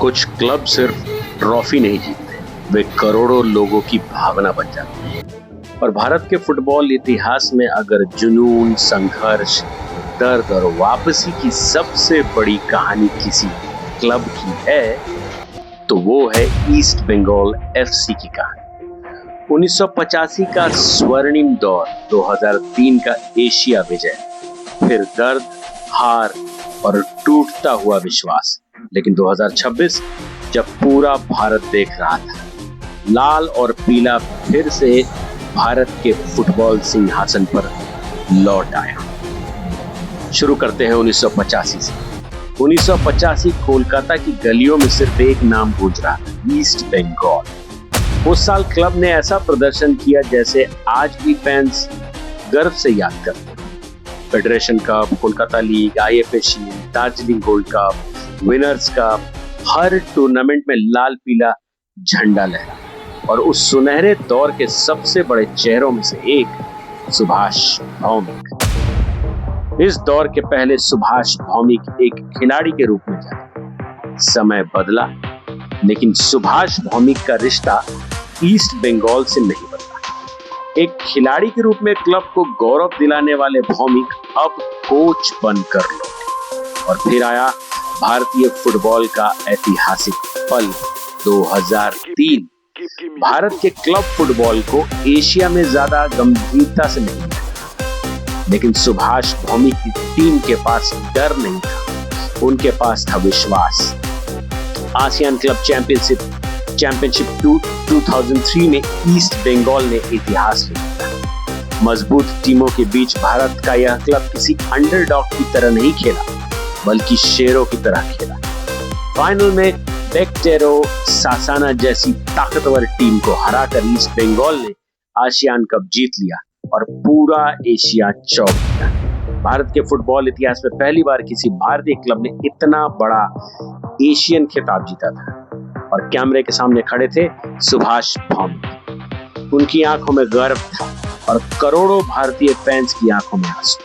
कुछ क्लब सिर्फ ट्रॉफी नहीं जीतते, वे करोड़ों लोगों की भावना बन जाते हैं। और भारत के फुटबॉल इतिहास में अगर जुनून, संघर्ष, दर्द और वापसी की सबसे बड़ी कहानी किसी क्लब की है तो वो है ईस्ट बंगाल एफसी की कहानी। 1985 का स्वर्णिम दौर, 2003 का एशिया विजय, फिर दर्द, हार और टूटता हुआ विश्वास। लेकिन 2026 जब पूरा भारत देख रहा था, लाल और पीला फिर से भारत के फुटबॉल सिंहासन पर लौट आया। शुरू करते हैं 1985 से। 1985 कोलकाता की गलियों में सिर्फ एक नाम गूंज रहा था, ईस्ट बंगाल। उस साल क्लब ने ऐसा प्रदर्शन किया जैसे आज भी फैंस गर्व से याद करते हैं। Federation Cup, Kolkata league, IFA Shield, Darjeeling gold cup, winners cup, हर टूर्नामेंट में लाल पीला झंडा लहरा। और उस सुनहरे दौर के सबसे बड़े चेहरों में से एक सुभाष भौमिक। इस दौर के पहले सुभाष भौमिक एक खिलाड़ी के रूप में जाने। समय बदला, लेकिन सुभाष भौमिक का रिश्ता ईस्ट बंगाल से नहीं बदला। एक खिलाड़ी के रूप में क्लब को गौरव दिलाने वाले भौमिक अब कोच बनकर लौटे। और फिर आया भारतीय फुटबॉल का ऐतिहासिक पल 2003। भारत के क्लब फुटबॉल को एशिया में ज्यादा गंभीरता से नहीं लिया, लेकिन सुभाष भौमिक की टीम के पास डर नहीं था, उनके पास था विश्वास। आसियान क्लब चैंपियनशिप 2003 में ईस्ट बंगाल ने इतिहास लिखा। मजबूत टीमों के बीच भारत का यह क्लब किसी अंडरडॉग की तरह नहीं खेला, बल्कि शेरों की तरह खेला। फाइनल में बेक्टेरो सासाना जैसी ताकतवर टीम को हराकर ईस्ट बंगाल ने आसियान कप जीत लिया और पूरा एशिया चौंक गया। भारत के फुटबॉल इतिहास में पहली बार किसी भारतीय क्लब ने इतना बड़ा एशियन खिताब जीता था। और कैमरे के सामने खड़े थे सुभाष भौमिक। उनकी आंखों में गर्व था और करोड़ों भारतीय फैंस की आंखों में आंसू।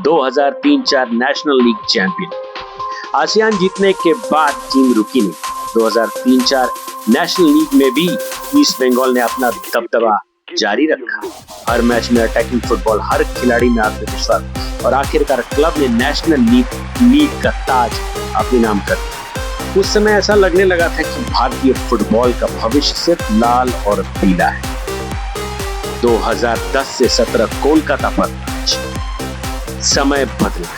2003-04 नेशनल लीग चैंपियन। आसियान जीतने के बाद टीम रुकी नहीं। 2003-04 नेशनल लीग में भी ईस्ट बंगाल ने अपना दबदबा जारी रखा। हर मैच में अटैकिंग फुटबॉल, हर खिलाड़ी में आत्मविश्वास, और आखिरकार क्लब ने नेशनल लीग का ताज अपने नाम कर दिया। उस समय ऐसा लगने लगा था कि भारतीय फुटबॉल का भविष्य सिर्फ लाल और पीला है। 2010 से 17 कोलकाता पर समय बदला,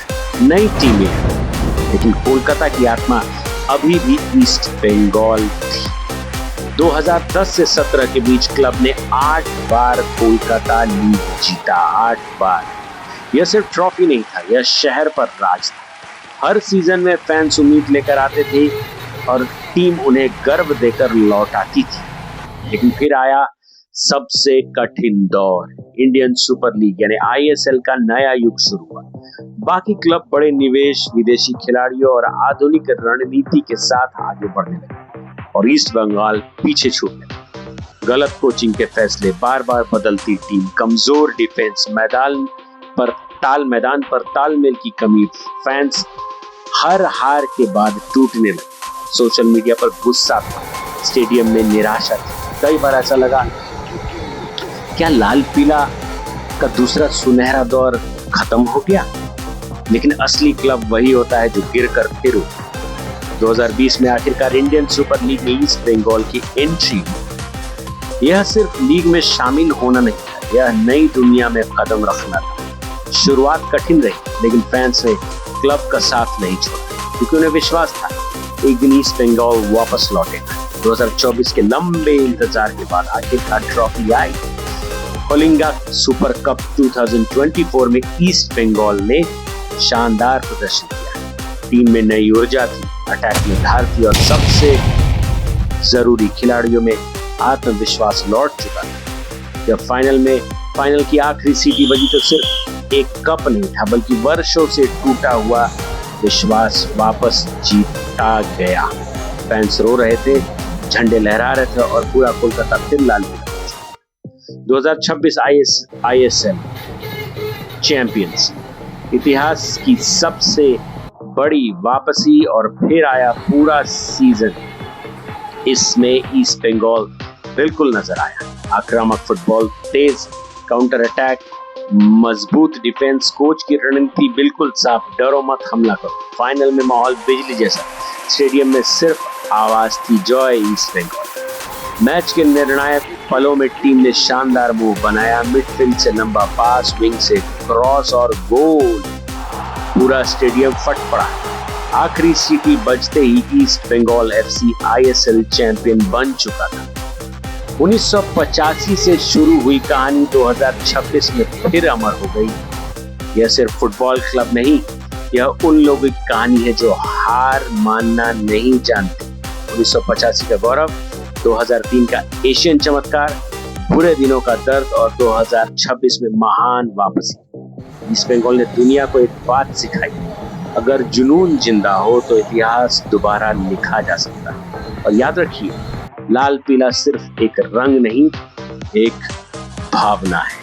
नई टीमें हैं, लेकिन कोलकाता की आत्मा अभी भी ईस्ट बंगाल थी। 2010 से 17 के बीच क्लब ने 8 बार कोलकाता लीग जीता, 8 बार। यह सिर्फ ट्रॉफी नहीं था, यह शहर पर राज था। हर सीजन में फैंस उम्मीद लेकर आते थे और टीम उन्हें गर्व देकर लौट आती थी। लेकिन फिर आया सबसे कठिन दौर, इंडियन सुपर लीग यानी आईएसएल का नया युग शुरू हुआ। बाकी क्लब बड़े निवेश, विदेशी खिलाड़ियों और आधुनिक रणनीति के साथ आगे बढ़ने लगे और ईस्ट बंगाल पीछे छूट गया। गलत कोचिंग के फैसले, बार बार बदलती टीम, कमजोर डिफेंस, मैदान पर तालमेल की कमी, फैंस हर हार के बाद टूटने लगे। सोशल मीडिया पर गुस्सा था, स्टेडियम में निराशा थी। कई बार ऐसा लगा क्या लाल पीला का दूसरा सुनहरा दौर खत्म हो गया? लेकिन असली क्लब वही होता है जो गिर कर फिर उठे। 2020 में आखिरकार इंडियन सुपर लीग में ईस्ट बंगाल की एंट्री। यह सिर्फ लीग में शामिल होना नहीं था, यह नई दुनिया में कदम रखना था। शुरुआत कठिन रही, लेकिन फैंस ने क्लब का साथ नहीं छोड़ा, क्योंकि उन्हें विश्वास था एक दिन ईस्ट बंगाल वापस लौटेगा। 2024 के लंबे इंतजार के बाद आखिरकार trophy I. Kalinga super cup 2024 में ईस्ट बंगाल ने शानदार प्रदर्शन किया। टीम में नई ऊर्जा थी, अटैक में धार थी और सबसे जरूरी खिलाड़ियों में आत्मविश्वास लौट चुका था। जब फाइनल की आखिरी सीटी बजी तो सिर्फ एक कप नहीं था, बल्कि वर्षों से टूटा हुआ विश्वास वापस जीता गया। फैंस रो रहे थे, झंडे लहरा रहे थे और पूरा कोलकाता फिर लाल पीला। 2026 आईएसएल चैंपियंस, इतिहास की सबसे बड़ी वापसी और फिर आया पूरा सीजन। इसमें ईस्ट बंगाल बिल्कुल नजर आया। आक्रामक फुटबॉल, तेज काउंटर अटैक, मजबूत डिफेंस, कोच की रणनीति बिल्कुल साफ, डरो मत हमला करो। फाइनल में माहौल बिजली जैसा, स्टेडियम में सिर्फ आवाज थी जॉय ईस्ट बंगाल। मैच के निर्णायक पलों में टीम ने शानदार मूव बनाया, मिडफील्ड से लंबा पास, विंग से क्रॉस और गोल। पूरा स्टेडियम फट पड़ा। आखिरी सीटी बजते ही East Bengal FC ISL champion बन चुका था। 1985 से शुरू हुई कहानी 2026 में फिर अमर हो गई। यह सिर्फ फुटबॉल क्लब नहीं, यह उन लोगों की कहानी है जो हार मानना नहीं जानते। 1985 का गौरव, 2003 का एशियन चमत्कार, बुरे दिनों का दर्द और 2026 में महान वापसी। ईस्ट बंगाल ने दुनिया को एक बात सिखाई, अगर जुनून जिंदा हो तो इतिहास दोबारा लिखा जा सकता है। और याद रखिए, लाल पीला सिर्फ एक रंग नहीं, एक भावना है।